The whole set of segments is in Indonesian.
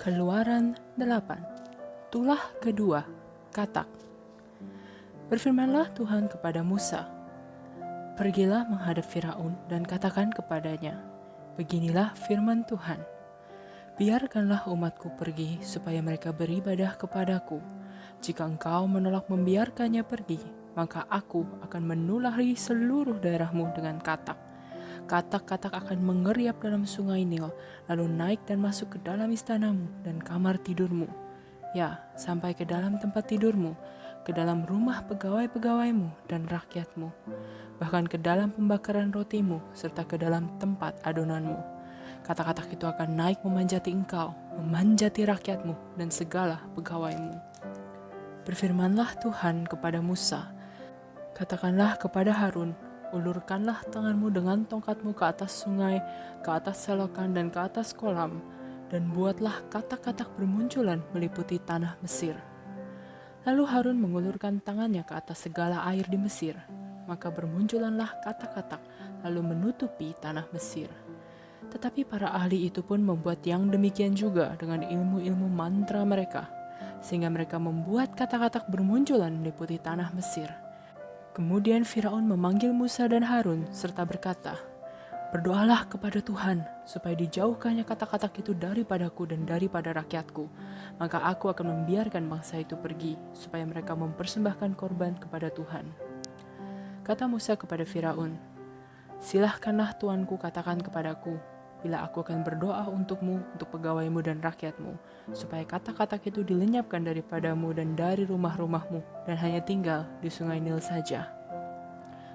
Keluaran 8. Tulah kedua, katak. Berfirmanlah Tuhan kepada Musa, "Pergilah menghadap Firaun dan katakan kepadanya, beginilah firman Tuhan. Biarkanlah umatku pergi supaya mereka beribadah kepadaku. Jika engkau menolak membiarkannya pergi, maka aku akan menulari seluruh daerahmu dengan katak. Katak-katak akan mengeriap dalam sungai Nil, lalu naik dan masuk ke dalam istanamu dan kamar tidurmu. Ya, sampai ke dalam tempat tidurmu, ke dalam rumah pegawai-pegawaimu dan rakyatmu, bahkan ke dalam pembakaran rotimu, serta ke dalam tempat adonanmu. Katak-katak itu akan naik memanjati engkau, memanjati rakyatmu dan segala pegawaimu." Berfirmanlah Tuhan kepada Musa, "Katakanlah kepada Harun, ulurkanlah tanganmu dengan tongkatmu ke atas sungai, ke atas selokan dan ke atas kolam, dan buatlah katak-katak bermunculan meliputi tanah Mesir." Lalu Harun mengulurkan tangannya ke atas segala air di Mesir, maka bermunculanlah katak-katak lalu menutupi tanah Mesir. Tetapi para ahli itu pun membuat yang demikian juga dengan ilmu-ilmu mantra mereka, sehingga mereka membuat katak-katak bermunculan meliputi tanah Mesir. Kemudian Firaun memanggil Musa dan Harun serta berkata, "Berdoalah kepada Tuhan supaya dijauhkannya katak-katak itu daripadaku dan daripada rakyatku. Maka aku akan membiarkan bangsa itu pergi supaya mereka mempersembahkan korban kepada Tuhan." Kata Musa kepada Firaun, "Silahkanlah tuanku katakan kepadaku, bila aku akan berdoa untukmu, untuk pegawaimu dan rakyatmu, supaya katak-katak itu dilenyapkan daripadamu dan dari rumah-rumahmu, dan hanya tinggal di sungai Nil saja."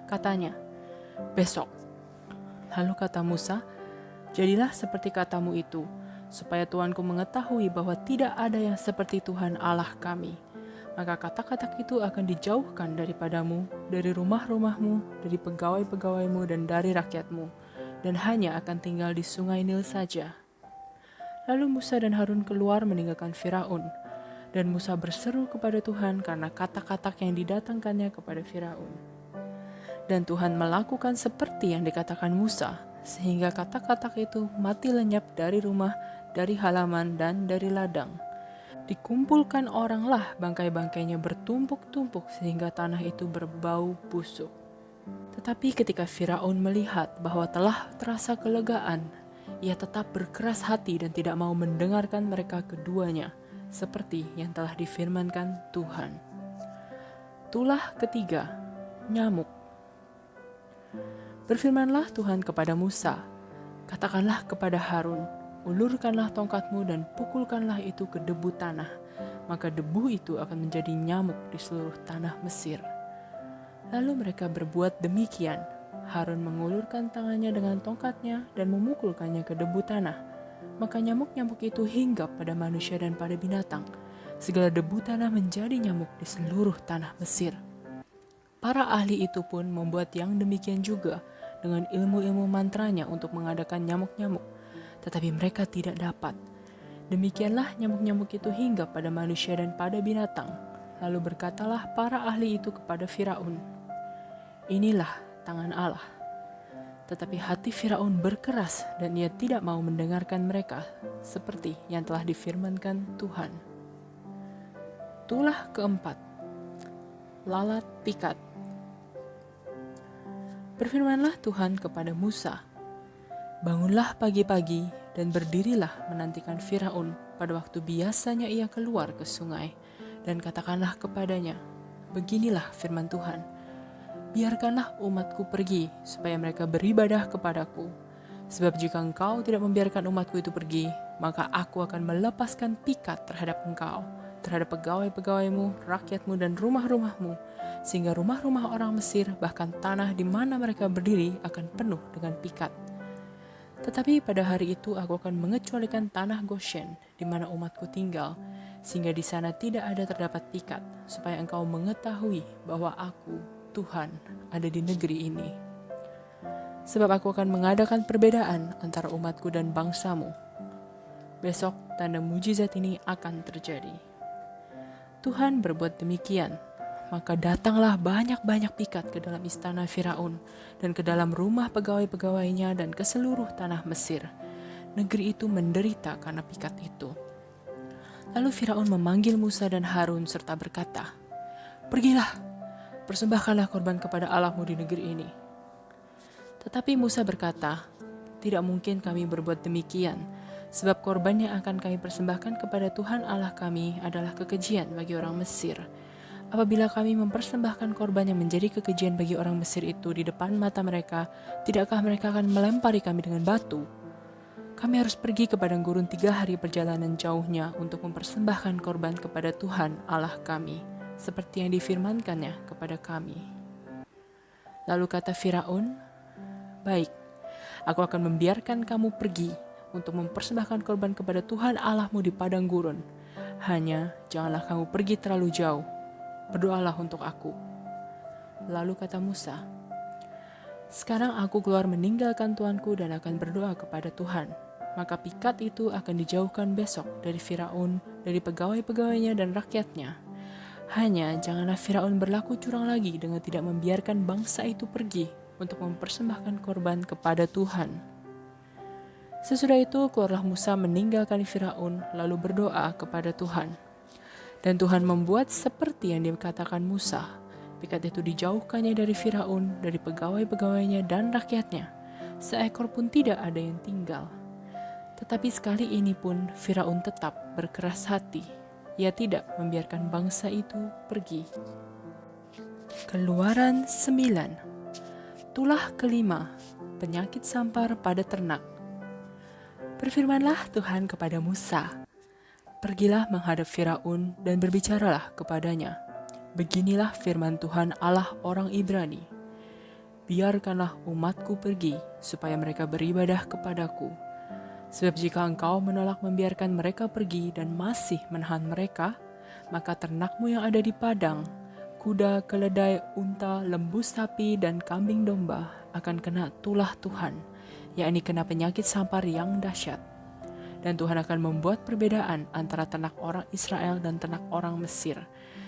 Katanya, "Besok." Lalu kata Musa, "Jadilah seperti katamu itu, supaya tuanku mengetahui bahwa tidak ada yang seperti Tuhan Allah kami. Maka katak-katak itu akan dijauhkan daripadamu, dari rumah-rumahmu, dari pegawai-pegawaimu dan dari rakyatmu, dan hanya akan tinggal di sungai Nil saja." Lalu Musa dan Harun keluar meninggalkan Firaun, dan Musa berseru kepada Tuhan karena katak-katak yang didatangkannya kepada Firaun. Dan Tuhan melakukan seperti yang dikatakan Musa, sehingga katak-katak itu mati lenyap dari rumah, dari halaman, dan dari ladang. Dikumpulkan oranglah bangkai-bangkainya bertumpuk-tumpuk sehingga tanah itu berbau busuk. Tetapi ketika Firaun melihat bahwa telah terasa kelegaan, ia tetap berkeras hati dan tidak mau mendengarkan mereka keduanya, seperti yang telah difirmankan Tuhan. Tulah ketiga, nyamuk. Berfirmanlah Tuhan kepada Musa, "Katakanlah kepada Harun, ulurkanlah tongkatmu dan pukulkanlah itu ke debu tanah, maka debu itu akan menjadi nyamuk di seluruh tanah Mesir." Lalu mereka berbuat demikian. Harun mengulurkan tangannya dengan tongkatnya dan memukulkannya ke debu tanah. Maka nyamuk-nyamuk itu hinggap pada manusia dan pada binatang. Segala debu tanah menjadi nyamuk di seluruh tanah Mesir. Para ahli itu pun membuat yang demikian juga dengan ilmu-ilmu mantranya untuk mengadakan nyamuk-nyamuk. Tetapi mereka tidak dapat. Demikianlah nyamuk-nyamuk itu hinggap pada manusia dan pada binatang. Lalu berkatalah para ahli itu kepada Firaun, "Inilah tangan Allah." Tetapi hati Firaun berkeras dan ia tidak mau mendengarkan mereka, seperti yang telah difirmankan Tuhan. Tulah keempat, lalat pikat. Berfirmanlah Tuhan kepada Musa, "Bangunlah pagi-pagi dan berdirilah menantikan Firaun pada waktu biasanya ia keluar ke sungai, dan katakanlah kepadanya, beginilah firman Tuhan, biarkanlah umatku pergi supaya mereka beribadah kepadaku. Sebab jika engkau tidak membiarkan umatku itu pergi, maka aku akan melepaskan pikat terhadap engkau, terhadap pegawai-pegawaimu, rakyatmu dan rumah-rumahmu, sehingga rumah-rumah orang Mesir, bahkan tanah di mana mereka berdiri akan penuh dengan pikat. Tetapi pada hari itu aku akan mengecualikan tanah Goshen di mana umatku tinggal, sehingga di sana tidak ada terdapat pikat, supaya engkau mengetahui bahwa aku, Tuhan, ada di negeri ini. Sebab aku akan mengadakan perbedaan antara umatku dan bangsamu. Besok tanda mujizat ini akan terjadi." Tuhan berbuat demikian, maka datanglah banyak-banyak pikat ke dalam istana Firaun dan ke dalam rumah pegawai-pegawainya dan ke seluruh tanah Mesir. negeri itu menderita karena pikat itu. Lalu Firaun memanggil Musa dan Harun serta berkata, "Pergilah, persembahkanlah korban kepada Allahmu di negeri ini." Tetapi Musa berkata, "Tidak mungkin kami berbuat demikian, sebab korban yang akan kami persembahkan kepada Tuhan Allah kami adalah kekejian bagi orang Mesir. Apabila kami mempersembahkan korban yang menjadi kekejian bagi orang Mesir itu di depan mata mereka, tidakkah mereka akan melempari kami dengan batu? Kami harus pergi ke padang gurun 3 hari perjalanan jauhnya untuk mempersembahkan korban kepada Tuhan Allah kami, seperti yang difirmankannya kepada kami." Lalu kata Firaun, "Baik, aku akan membiarkan kamu pergi untuk mempersembahkan korban kepada Tuhan Allahmu di padang gurun. Hanya janganlah kamu pergi terlalu jauh. Berdoalah untuk aku." Lalu kata Musa, "Sekarang aku keluar meninggalkan tuanku dan akan berdoa kepada Tuhan. Maka pikat itu akan dijauhkan besok dari Firaun, dari pegawai-pegawainya dan rakyatnya. Hanya janganlah Firaun berlaku curang lagi dengan tidak membiarkan bangsa itu pergi untuk mempersembahkan korban kepada Tuhan." Sesudah itu keluarlah Musa meninggalkan Firaun lalu berdoa kepada Tuhan. Dan Tuhan membuat seperti yang dikatakan Musa. Pikat itu dijauhkannya dari Firaun, dari pegawai-pegawainya dan rakyatnya. Seekor pun tidak ada yang tinggal. Tetapi sekali ini pun Firaun tetap berkeras hati. Ia tidak membiarkan bangsa itu pergi. Keluaran 9. Tulah kelima, penyakit sampar pada ternak. Berfirmanlah Tuhan kepada Musa, "Pergilah menghadap Firaun dan berbicaralah kepadanya. Beginilah firman Tuhan Allah orang Ibrani. Biarkanlah umatku pergi supaya mereka beribadah kepadaku. Sebab jika engkau menolak membiarkan mereka pergi dan masih menahan mereka, maka ternakmu yang ada di padang, kuda, keledai, unta, lembu sapi, dan kambing domba akan kena tulah Tuhan, yakni kena penyakit sampar yang dahsyat. Dan Tuhan akan membuat perbedaan antara ternak orang Israel dan ternak orang Mesir,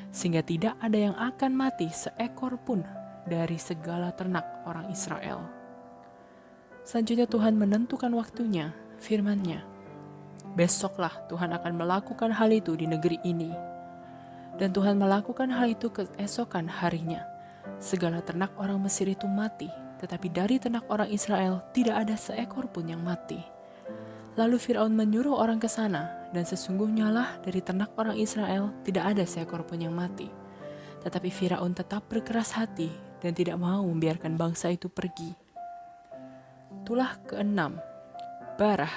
sehingga tidak ada yang akan mati seekor pun dari segala ternak orang Israel." Selanjutnya Tuhan menentukan waktunya, firman-Nya, "Besoklah Tuhan akan melakukan hal itu di negeri ini." Dan Tuhan melakukan hal itu keesokan harinya. Segala ternak orang Mesir itu mati, tetapi dari ternak orang Israel tidak ada seekor pun yang mati. Lalu Firaun menyuruh orang ke sana, dan sesungguhnya lah dari ternak orang Israel tidak ada seekor pun yang mati. Tetapi Firaun tetap berkeras hati dan tidak mau membiarkan bangsa itu pergi. Tulah keenam, Barah.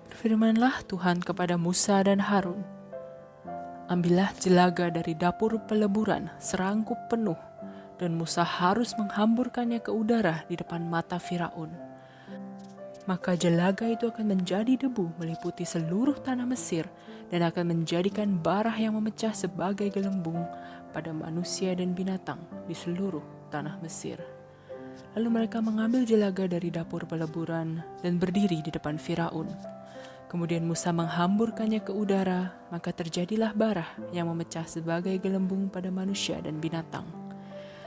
Berfirmanlah Tuhan kepada Musa dan Harun, "Ambillah jelaga dari dapur peleburan serangkup penuh, dan Musa harus menghamburkannya ke udara di depan mata Firaun. Maka jelaga itu akan menjadi debu meliputi seluruh tanah Mesir dan akan menjadikan barah yang memecah sebagai gelembung pada manusia dan binatang di seluruh tanah Mesir." Lalu mereka mengambil jelaga dari dapur peleburan dan berdiri di depan Firaun. Kemudian Musa menghamburkannya ke udara, maka terjadilah barah yang memecah sebagai gelembung pada manusia dan binatang.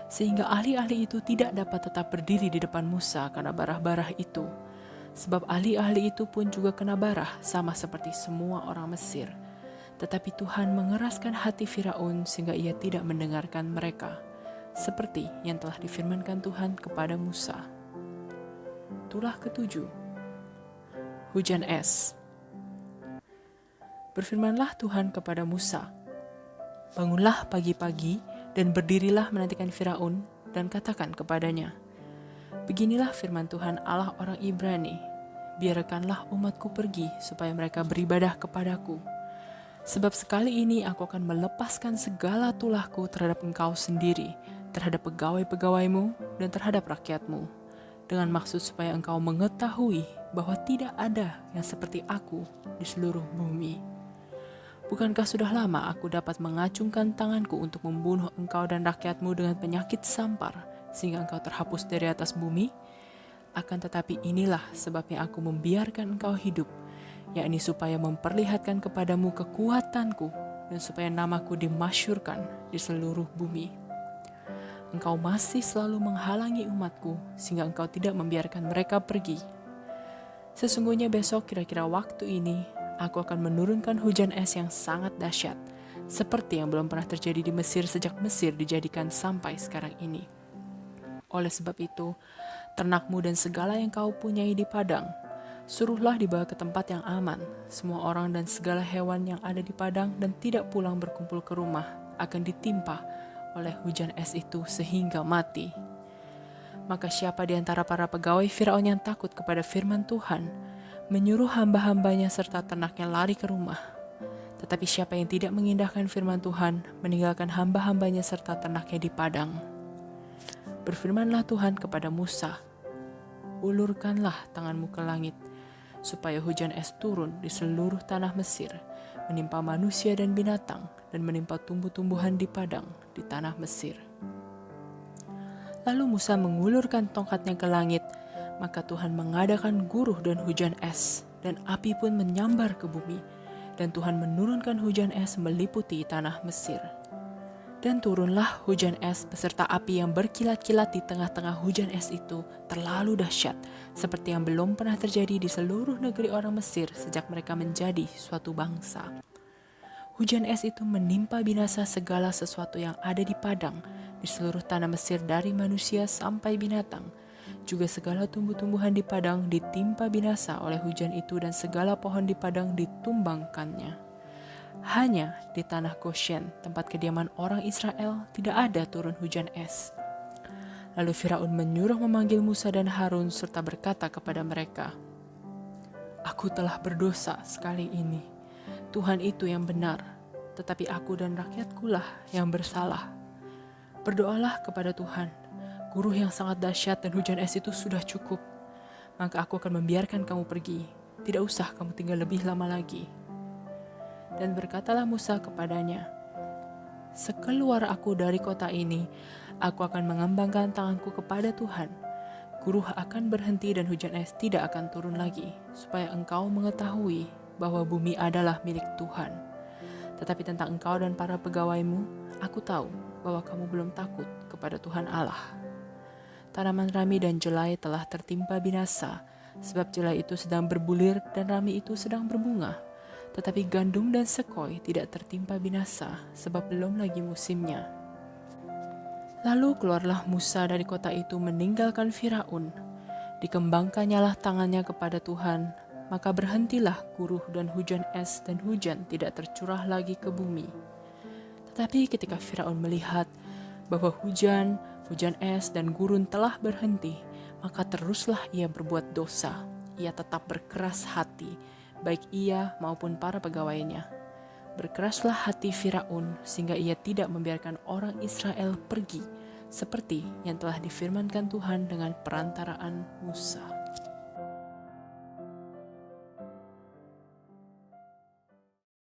Sehingga ahli-ahli itu tidak dapat tetap berdiri di depan Musa karena barah-barah itu. Sebab ahli-ahli itu pun juga kena barah sama seperti semua orang Mesir. Tetapi Tuhan mengeraskan hati Firaun sehingga ia tidak mendengarkan mereka, seperti yang telah difirmankan Tuhan kepada Musa. Tulah ketujuh, hujan es. Berfirmanlah Tuhan kepada Musa, "Bangunlah pagi-pagi dan berdirilah menantikan Firaun dan katakan kepadanya, beginilah firman Tuhan Allah orang Ibrani, biarkanlah umatku pergi supaya mereka beribadah kepadaku. Sebab sekali ini aku akan melepaskan segala tulahku terhadap engkau sendiri, terhadap pegawai-pegawaimu dan terhadap rakyatmu, dengan maksud supaya engkau mengetahui bahwa tidak ada yang seperti aku di seluruh bumi. Bukankah sudah lama aku dapat mengacungkan tanganku untuk membunuh engkau dan rakyatmu dengan penyakit sampar, sehingga engkau terhapus dari atas bumi? Akan tetapi inilah sebabnya aku membiarkan engkau hidup, yakni supaya memperlihatkan kepadamu kekuatanku dan supaya namaku dimasyurkan di seluruh bumi. Engkau masih selalu menghalangi umatku sehingga engkau tidak membiarkan mereka pergi. Sesungguhnya besok kira-kira waktu ini, aku akan menurunkan hujan es yang sangat dahsyat, seperti yang belum pernah terjadi di Mesir sejak Mesir dijadikan sampai sekarang ini. Oleh sebab itu, ternakmu dan segala yang kau punyai di padang, suruhlah dibawa ke tempat yang aman. Semua orang dan segala hewan yang ada di padang dan tidak pulang berkumpul ke rumah akan ditimpa oleh hujan es itu sehingga mati. Maka siapa di antara para pegawai Firaun yang takut kepada firman Tuhan, menyuruh hamba-hambanya serta ternaknya lari ke rumah. Tetapi siapa yang tidak mengindahkan firman Tuhan, meninggalkan hamba-hambanya serta ternaknya di padang. Berfirmanlah Tuhan kepada Musa, ulurkanlah tanganmu ke langit, supaya hujan es turun di seluruh tanah Mesir, menimpa manusia dan binatang, dan menimpa tumbuh-tumbuhan di padang di tanah Mesir. Lalu Musa mengulurkan tongkatnya ke langit, maka Tuhan mengadakan guruh dan hujan es, dan api pun menyambar ke bumi, dan Tuhan menurunkan hujan es meliputi tanah Mesir. Dan turunlah hujan es beserta api yang berkilat-kilat di tengah-tengah hujan es itu terlalu dahsyat, seperti yang belum pernah terjadi di seluruh negeri orang Mesir sejak mereka menjadi suatu bangsa. Hujan es itu menimpa binasa segala sesuatu yang ada di padang, di seluruh tanah Mesir dari manusia sampai binatang. Juga segala tumbuh-tumbuhan di padang ditimpa binasa oleh hujan itu dan segala pohon di padang ditumbangkannya. Hanya di tanah Goshen, tempat kediaman orang Israel, tidak ada turun hujan es. Lalu Firaun menyuruh memanggil Musa dan Harun serta berkata kepada mereka, "Aku telah berdosa sekali ini. Tuhan itu yang benar, tetapi aku dan rakyatkulah yang bersalah. Berdoalah kepada Tuhan, guruh yang sangat dahsyat dan hujan es itu sudah cukup. Maka aku akan membiarkan kamu pergi, tidak usah kamu tinggal lebih lama lagi." Dan berkatalah Musa kepadanya, "Sekeluar aku dari kota ini, aku akan mengembangkan tanganku kepada Tuhan. Guruh akan berhenti dan hujan es tidak akan turun lagi, supaya engkau mengetahui bahwa bumi adalah milik Tuhan. Tetapi tentang engkau dan para pegawaimu, aku tahu bahwa kamu belum takut kepada Tuhan Allah. Tanaman rami dan jelai telah tertimpa binasa, sebab jelai itu sedang berbulir dan rami itu sedang berbunga. Tetapi gandum dan sekoi tidak tertimpa binasa, sebab belum lagi musimnya." Lalu keluarlah Musa dari kota itu meninggalkan Firaun. Dikembangkannyalah tangannya kepada Tuhan, maka berhentilah guruh dan hujan es dan hujan tidak tercurah lagi ke bumi. Tetapi ketika Firaun melihat bahwa hujan es dan gurun telah berhenti, maka teruslah ia berbuat dosa. Ia tetap berkeras hati, baik ia maupun para pegawainya. Berkeraslah hati Firaun sehingga ia tidak membiarkan orang Israel pergi, seperti yang telah difirmankan Tuhan dengan perantaraan Musa.